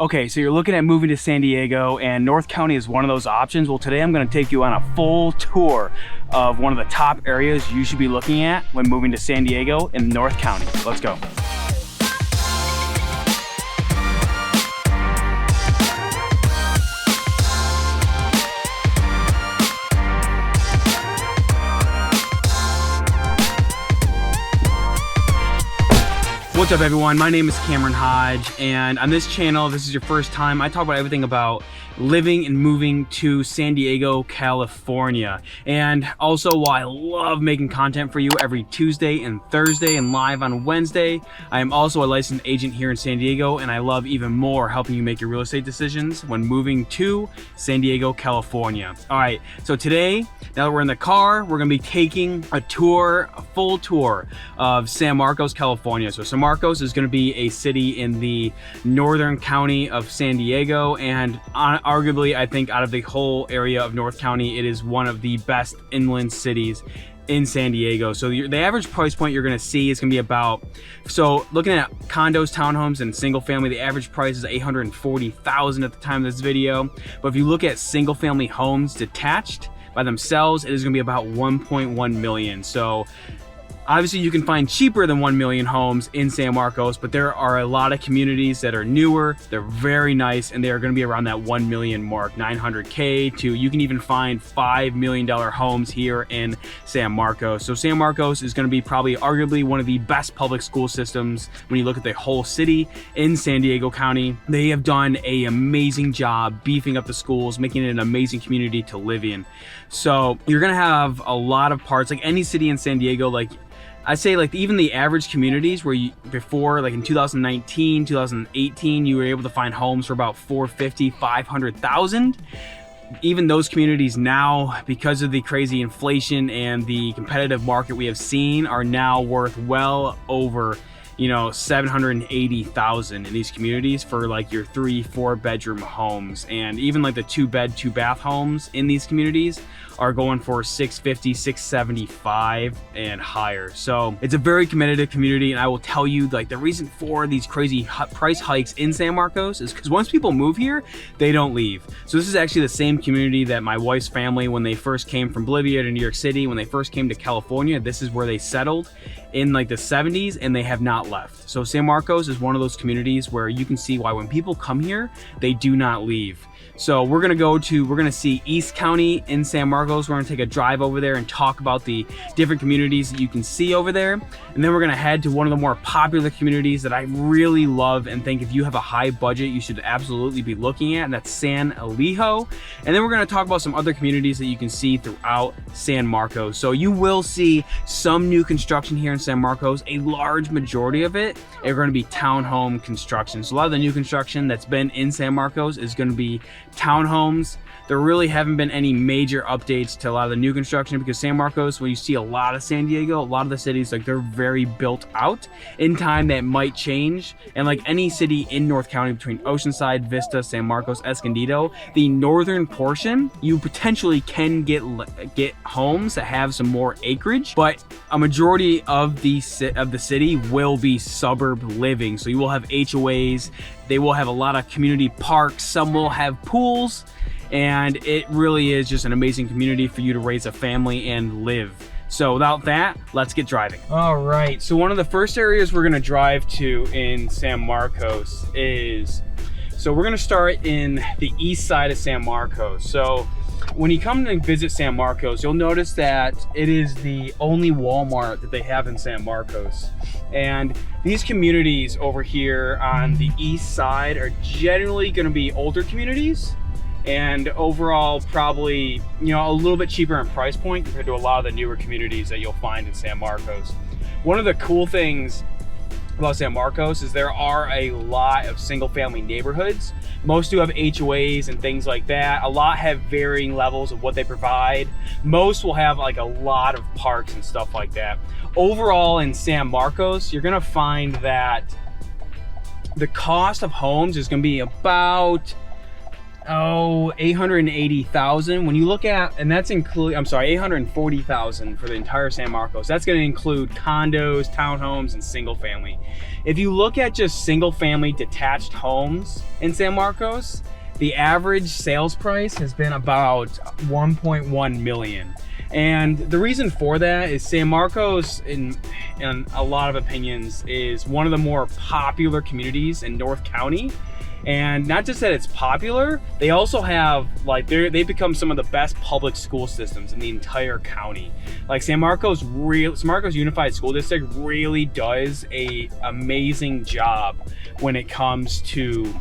Okay, so you're looking at moving to San Diego and North County is one of those options. Well, today I'm gonna take you on a full tour of one of the top areas you should be looking at when moving to San Diego in North County. Let's go. What's up everyone, my name is Cameron Hodge, and on this channel, if this is your first time, I talk about everything about living and moving to San Diego, California. And also, while I love making content for you every Tuesday and Thursday and live on Wednesday, I am also a licensed agent here in San Diego, and I love even more helping you make your real estate decisions when moving to San Diego, California. All right, so today, now that we're in the car, we're gonna be taking a full tour of San Marcos, California. So San Marcos is going to be a city in the northern county of San Diego, and arguably I think out of the whole area of North County, it is one of the best inland cities in San Diego. So the average price point you're going to see is going to be about, so looking at condos, townhomes, and single family, the average price is $840,000 at the time of this video. But if you look at single family homes detached by themselves, it is going to be about 1.1 million. So obviously you can find cheaper than 1 million homes in San Marcos, but there are a lot of communities that are newer, they're very nice, and they are going to be around that 1 million mark, 900K to, you can even find $5 million homes here in San Marcos. So San Marcos is going to be probably arguably one of the best public school systems when you look at the whole city in San Diego County. They have done an amazing job beefing up the schools, making it an amazing community to live in. So you're going to have a lot of parts, like any city in San Diego, like I say, like even the average communities where before, like in 2019, 2018, you were able to find homes for about 450, 500,000. Even those communities now, because of the crazy inflation and the competitive market we have seen, are now worth well over, you know, 780,000 in these communities for like your 3-4 bedroom homes. And even like the 2-bed 2-bath homes in these communities are going for 650, 675 and higher. So it's a very competitive community, and I will tell you, like, the reason for these crazy price hikes in San Marcos is because once people move here, they don't leave. So this is actually the same community that my wife's family, when they first came from Bolivia to New York City, when they first came to California, this is where they settled in like the 70s, and they have not left. So San Marcos is one of those communities where you can see why when people come here, they do not leave. So we're gonna see East County in San Marcos. We're gonna take a drive over there and talk about the different communities that you can see over there. And then we're gonna head to one of the more popular communities that I really love and think if you have a high budget, you should absolutely be looking at, and that's San Elijo. And then we're gonna talk about some other communities that you can see throughout San Marcos. So you will see some new construction here in San Marcos. A large majority of it are gonna be townhome construction. So a lot of the new construction that's been in San Marcos is gonna be townhomes. There really haven't been any major updates to a lot of the new construction because San Marcos, when you see a lot of San Diego, a lot of the cities, like, they're very built out. In time, that might change. And like any city in North County between Oceanside, Vista, San Marcos, Escondido, the northern portion, you potentially can get homes that have some more acreage, but a majority of the city will be suburb living. So you will have HOAs, they will have a lot of community parks, some will have pools, and it really is just an amazing community for you to raise a family and live. So without that, let's get driving. All right, so one of the first areas we're gonna drive to in San Marcos is, so we're gonna start in the east side of San Marcos. So when you come and visit San Marcos, you'll notice that it is the only Walmart that they have in San Marcos. And these communities over here on the east side are generally gonna be older communities, and overall probably, you know, a little bit cheaper in price point compared to a lot of the newer communities that you'll find in San Marcos. One of the cool things about San Marcos is there are a lot of single family neighborhoods. Most do have HOAs and things like that. A lot have varying levels of what they provide. Most will have like a lot of parks and stuff like that. Overall in San Marcos, you're gonna find that the cost of homes is gonna be about 880,000. When you look at, and that's include, I'm sorry, 840,000 for the entire San Marcos. That's going to include condos, townhomes, and single family. If you look at just single family detached homes in San Marcos, the average sales price has been about 1.1 million. And the reason for that is San Marcos, in a lot of opinions, is one of the more popular communities in North County. And not just that it's popular, they also have, like, they've become some of the best public school systems in the entire county. Like San Marcos Unified School District really does a amazing job when it comes to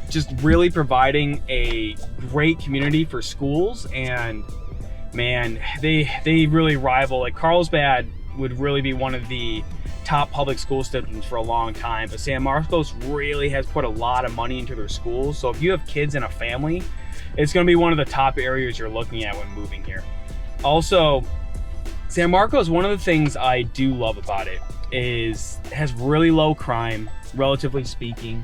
just really providing a great community for schools. And man, they really rival, like Carlsbad would really be one of the top public school systems for a long time, but San Marcos really has put a lot of money into their schools. So if you have kids in a family, it's going to be one of the top areas you're looking at when moving here. Also, San Marcos, one of the things I do love about it is it has really low crime, relatively speaking.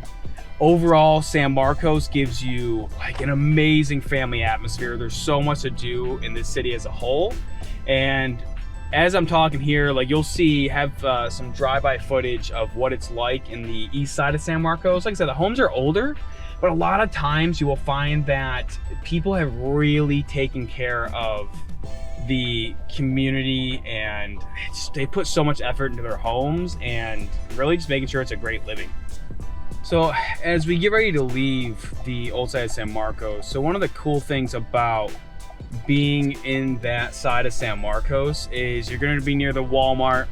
Overall, San Marcos gives you like an amazing family atmosphere. There's so much to do in this city as a whole. And as I'm talking here, like you'll have some drive-by footage of what it's like in the east side of San Marcos. Like I said, the homes are older, but a lot of times you will find that people have really taken care of the community, and they put so much effort into their homes and really just making sure it's a great living. So as we get ready to leave the old side of San Marcos, so one of the cool things about being in that side of San Marcos is you're going to be near the Walmart.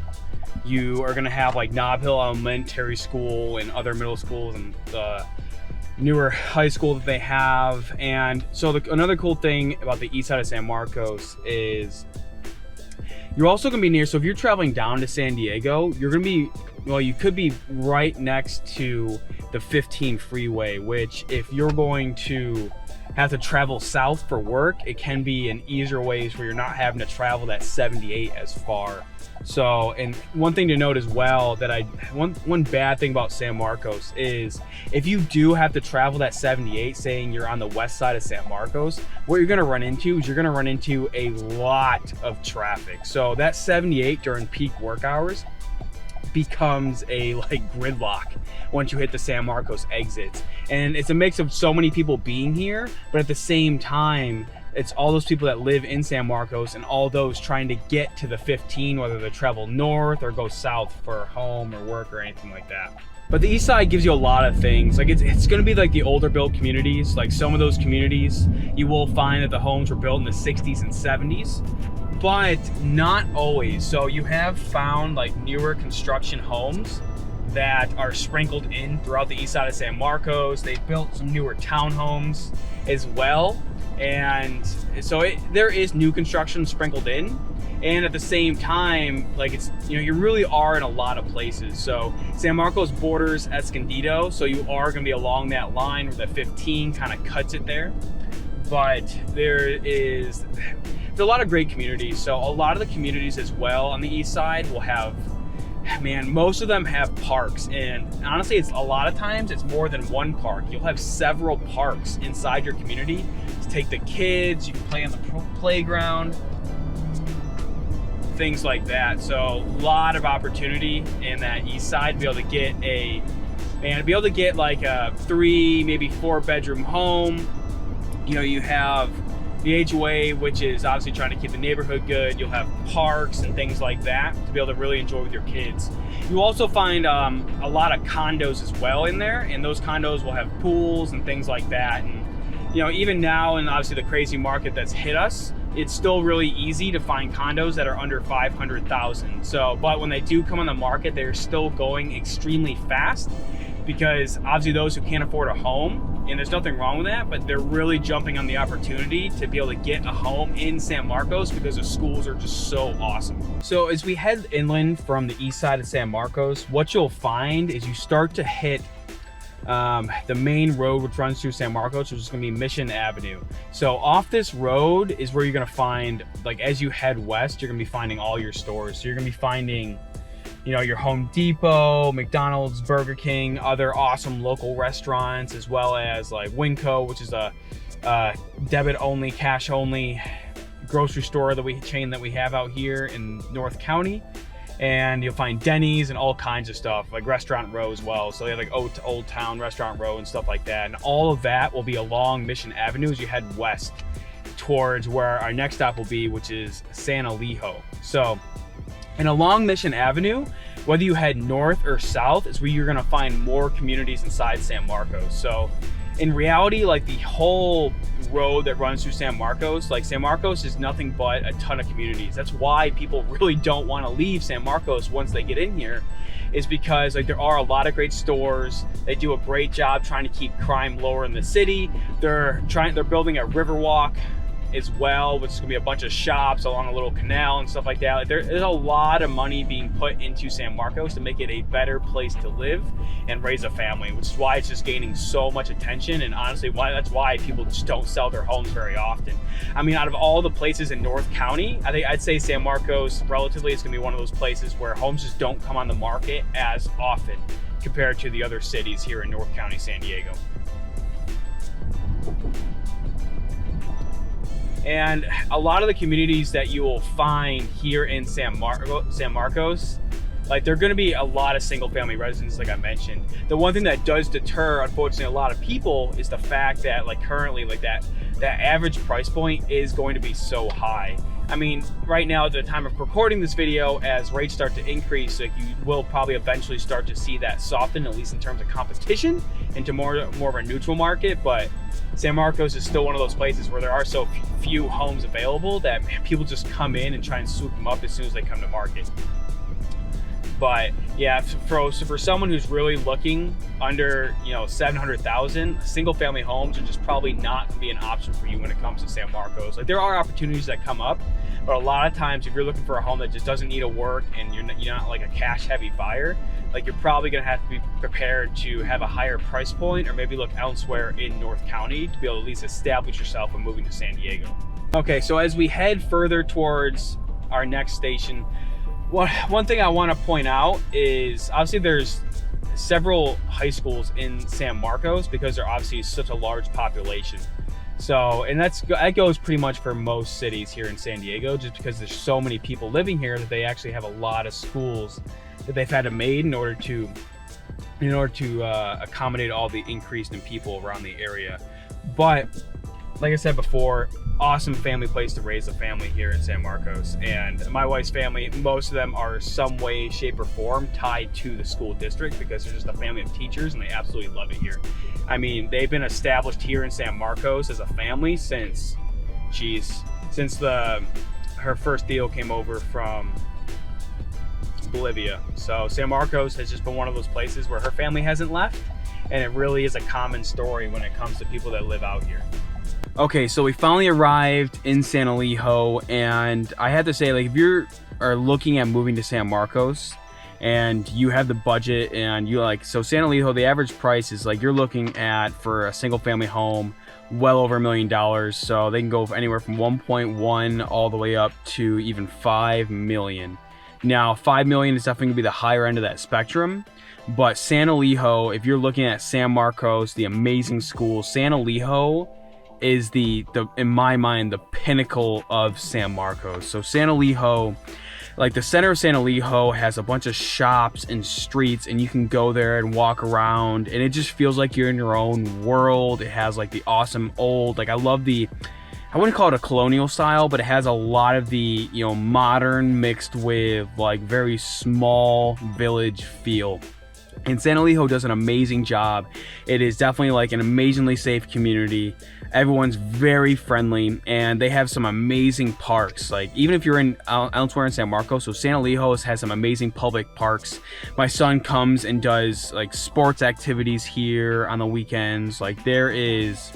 You are going to have like Nob Hill Elementary School and other middle schools and the newer high school that they have. And so another cool thing about the east side of San Marcos is you're also going to be near, so if you're traveling down to San Diego, you're going to be, well, you could be right next to the 15 freeway, which if you're going to have to travel south for work, it can be an easier ways where you're not having to travel that 78 as far. So, and one thing to note as well, that one bad thing about San Marcos is if you do have to travel that 78, saying you're on the west side of San Marcos, what you're gonna run into is you're gonna run into a lot of traffic. So that 78 during peak work hours becomes a like gridlock once you hit the San Marcos exits. And it's a mix of so many people being here, but at the same time, it's all those people that live in San Marcos and all those trying to get to the 15, whether they travel north or go south for home or work or anything like that. But the east side gives you a lot of things. Like it's gonna be like the older built communities. Like some of those communities, you will find that the homes were built in the 60s and 70s, but not always. So you have found like newer construction homes that are sprinkled in throughout the east side of San Marcos. They built some newer townhomes as well. And so there is new construction sprinkled in. And at the same time, like it's, you know, you really are in a lot of places. So San Marcos borders Escondido. So you are gonna be along that line where the 15 kind of cuts it there. But there's a lot of great communities. So a lot of the communities as well on the east side will have, man, most of them have parks. And honestly, it's a lot of times it's more than one park. You'll have several parks inside your community to take the kids. You can play on the playground, things like that. So a lot of opportunity in that east side to be able to get like a 3, maybe 4 bedroom home. You know, you have the HOA, which is obviously trying to keep the neighborhood good. You'll have parks and things like that to be able to really enjoy with your kids. You also find a lot of condos as well in there, and those condos will have pools and things like that. And you know, even now, and obviously the crazy market that's hit us, it's still really easy to find condos that are under 500,000. So, but when they do come on the market, they're still going extremely fast, because obviously those who can't afford a home, and there's nothing wrong with that, but they're really jumping on the opportunity to be able to get a home in San Marcos because the schools are just so awesome. So as we head inland from the east side of San Marcos, what you'll find is you start to hit the main road which runs through San Marcos, which is going to be Mission Avenue. So off this road is where you're going to find, like as you head west, you're going to be finding all your stores. So you're going to be finding you know, your Home Depot, McDonald's, Burger King, other awesome local restaurants, as well as like Winco, which is a debit only, cash only grocery store chain that we have out here in North County. And you'll find Denny's and all kinds of stuff, like Restaurant Row as well. So they have like Old Town Restaurant Row and stuff like that. And all of that will be along Mission Avenue as you head west towards where our next stop will be, which is San Elijo. So, and along Mission Avenue, whether you head north or south, is where you're gonna find more communities inside San Marcos. So in reality, like the whole road that runs through San Marcos, like San Marcos is nothing but a ton of communities. That's why people really don't want to leave San Marcos once they get in here, is because like there are a lot of great stores. They do a great job trying to keep crime lower in the city. They're building a river walk as well, which is gonna be a bunch of shops along a little canal and stuff like that. Like there's a lot of money being put into San Marcos to make it a better place to live and raise a family, which is why it's just gaining so much attention. And honestly, that's why people just don't sell their homes very often. I mean, out of all the places in North County, I'd say San Marcos relatively is gonna be one of those places where homes just don't come on the market as often compared to the other cities here in North County, San Diego. And a lot of the communities that you will find here in San Marcos, like they're gonna be a lot of single family residences, like I mentioned. The one thing that does deter, unfortunately, a lot of people is the fact that like currently like that average price point is going to be so high. I mean, right now at the time of recording this video, as rates start to increase, like you will probably eventually start to see that soften, at least in terms of competition, into more of a neutral market. But San Marcos is still one of those places where there are so few homes available that people just come in and try and swoop them up as soon as they come to market. But yeah, for someone who's really looking under, you know, 700,000, single family homes are just probably not gonna be an option for you when it comes to San Marcos. Like there are opportunities that come up, but a lot of times if you're looking for a home that just doesn't need to work and you're not like a cash heavy buyer, like you're probably gonna have to be prepared to have a higher price point or maybe look elsewhere in North County to be able to at least establish yourself when moving to San Diego. Okay, so as we head further towards our next station, one thing I want to point out is obviously there's several high schools in San Marcos because they're obviously such a large population. So, and that goes pretty much for most cities here in San Diego, just because there's so many people living here that they actually have a lot of schools that they've had to made in order to accommodate all the increase in people around the area. But like I said before, awesome family place to raise a family here in San Marcos. And my wife's family, most of them are some way, shape, or form tied to the school district because they're just a family of teachers and they absolutely love it here. I mean, they've been established here in San Marcos as a family since her first deal came over from Bolivia. So San Marcos has just been one of those places where her family hasn't left, and it really is a common story when it comes to people that live out here. Okay, so we finally arrived in San Elijo, and I have to say, like, if you are looking at moving to San Marcos and you have the budget and you like, so San Elijo, the average price is like you're looking at for a single family home well over $1 million. So they can go anywhere from 1.1 all the way up to even 5 million. Now 5 million is definitely gonna be the higher end of that spectrum, but San Elijo, if you're looking at San Marcos, the amazing school, San Elijo is the in my mind the pinnacle of San Marcos. So San Elijo, like the center of San Elijo has a bunch of shops and streets, and you can go there and walk around and it just feels like you're in your own world. It has like the awesome old, like I wouldn't call it a colonial style, but it has a lot of the, you know, modern mixed with like very small village feel. And San Elijo does an amazing job. It is definitely like an amazingly safe community. Everyone's very friendly, and they have some amazing parks. Like even if you're in elsewhere in San Marcos, so San Elijo has some amazing public parks. My son comes and does like sports activities here on the weekends. Like there's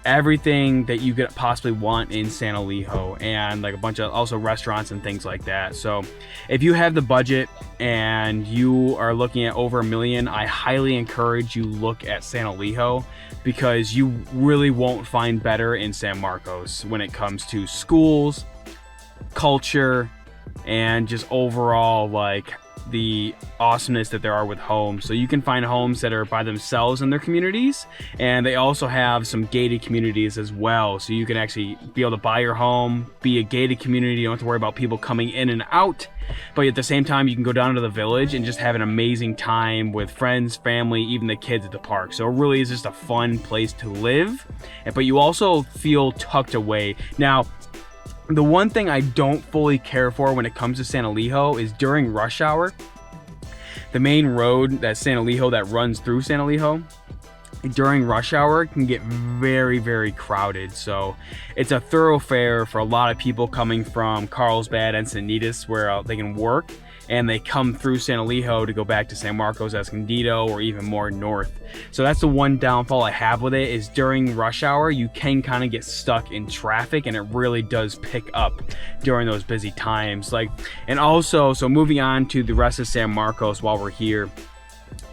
everything that you could possibly want in San Elijo, and like a bunch of also restaurants and things like that. So if you have the budget and you are looking at over $1 million, I highly encourage you look at San Elijo, because you really won't find better in San Marcos when it comes to schools, culture, and just overall like the awesomeness that there are with homes. So you can find homes that are by themselves in their communities, and they also have some gated communities as well. So you can actually be able to buy your home, be a gated community. You don't have to worry about people coming in and out, but at the same time you can go down to the village and just have an amazing time with friends, family, even the kids at the park. So it really is just a fun place to live, but you also feel tucked away. Now, the one thing I don't fully care for when it comes to San Elijo is during rush hour, the main road, that San Elijo that runs through San Elijo, during rush hour can get very, very crowded. So it's a thoroughfare for a lot of people coming from Carlsbad and Encinitas, where they can work, and they come through San Elijo to go back to San Marcos, Escondido, or even more north. So that's the one downfall I have with it, is during rush hour you can kind of get stuck in traffic, and it really does pick up during those busy times. And also, so moving on to the rest of San Marcos while we're here.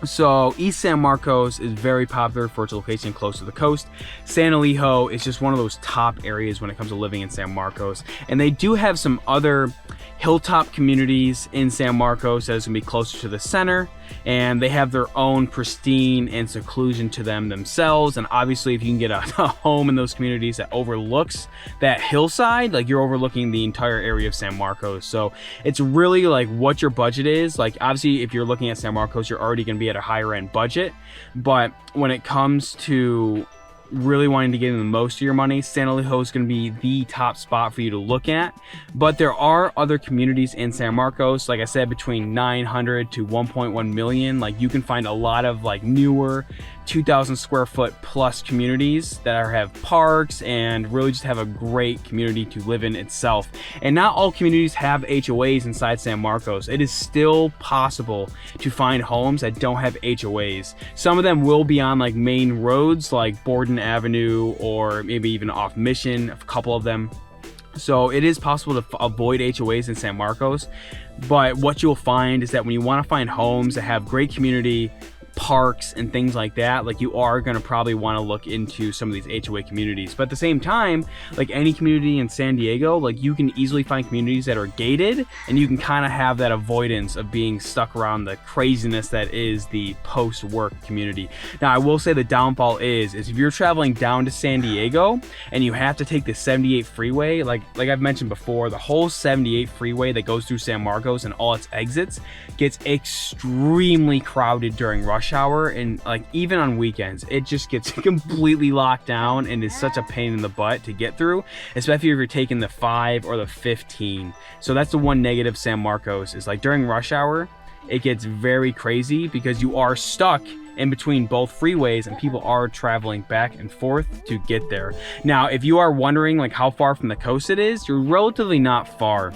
So East San Marcos is very popular for its location close to the coast. San Elijo is just one of those top areas when it comes to living in San Marcos. And they do have some other hilltop communities in San Marcos that is going to be closer to the center, and they have their own pristine and seclusion to them themselves. And obviously if you can get a home in those communities that overlooks that hillside, like you're overlooking the entire area of San Marcos. So it's really like what your budget is. Like obviously if you're looking at San Marcos, you're already going to be at a higher end budget, but when it comes to really wanting to get in the most of your money, San Elijo is going to be the top spot for you to look at. But there are other communities in San Marcos, like I said, between 900 to 1.1 million. Like you can find a lot of like newer 2,000 square foot plus communities that have parks and really just have a great community to live in itself. And not all communities have HOAs inside San Marcos. It is still possible to find homes that don't have HOAs. Some of them will be on like main roads like Borden Avenue, or maybe even off Mission, a couple of them. So it is possible to avoid HOAs in San Marcos, but what you'll find is that when you want to find homes that have great community, parks and things like that, like you are going to probably want to look into some of these HOA communities. But at the same time, like any community in San Diego, like you can easily find communities that are gated, and you can kind of have that avoidance of being stuck around the craziness that is the post-work community. Now I will say the downfall is if you're traveling down to San Diego and you have to take the 78 freeway, like I've mentioned before, the whole 78 freeway that goes through San Marcos and all its exits gets extremely crowded during rush hour, and like even on weekends it just gets completely locked down and is such a pain in the butt to get through, especially if you're taking the 5 or the 15. So that's the one negative San Marcos, is like during rush hour it gets very crazy because you are stuck in between both freeways and people are traveling back and forth to get there. Now if you are wondering like how far from the coast it is, you're relatively not far.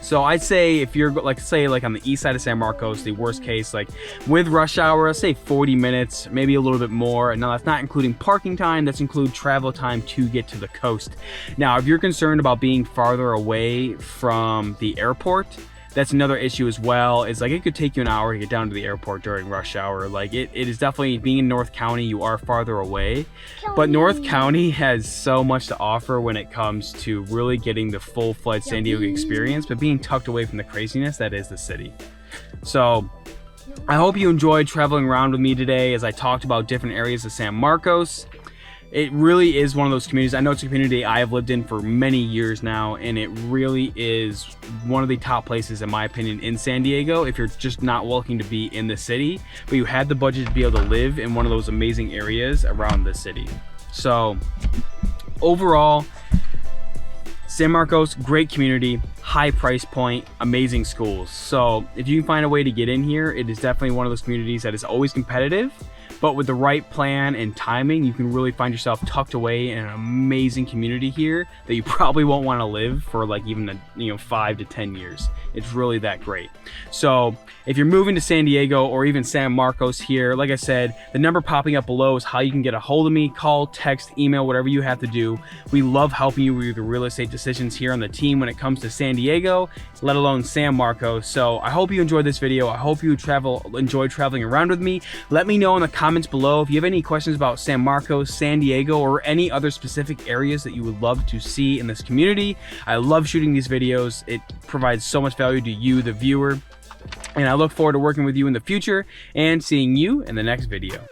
So I'd say if you're like, say like on the east side of San Marcos, the worst case, like with rush hour, I'd say 40 minutes, maybe a little bit more. And now that's not including parking time, that's include travel time to get to the coast. Now, if you're concerned about being farther away from the airport, that's another issue as well. Is like it could take you an hour to get down to the airport during rush hour. Like it is definitely, being in North County, you are farther away, but North County has so much to offer when it comes to really getting the full-fledged San Diego experience, but being tucked away from the craziness that is the city. So I hope you enjoyed traveling around with me today as I talked about different areas of San Marcos. It really is one of those communities. I know it's a community I have lived in for many years now, and it really is one of the top places, in my opinion, in San Diego if you're just not looking to be in the city, but you had the budget to be able to live in one of those amazing areas around the city. So overall, San Marcos, great community, high price point, amazing schools. So if you can find a way to get in here, it is definitely one of those communities that is always competitive, but with the right plan and timing, you can really find yourself tucked away in an amazing community here that you probably won't want to live for like even 5 to 10 years. It's really that great. So if you're moving to San Diego or even San Marcos here, like I said, the number popping up below is how you can get a hold of me. Call, text, email, whatever you have to do. We love helping you with your real estate decisions here on the team when it comes to San Diego, let alone San Marcos. So I hope you enjoyed this video. I hope you enjoyed traveling around with me. Let me know in the comments comments below. If you have any questions about San Marcos, San Diego, or any other specific areas that you would love to see in this community. I love shooting these videos. It provides so much value to you, the viewer. And I look forward to working with you in the future and seeing you in the next video.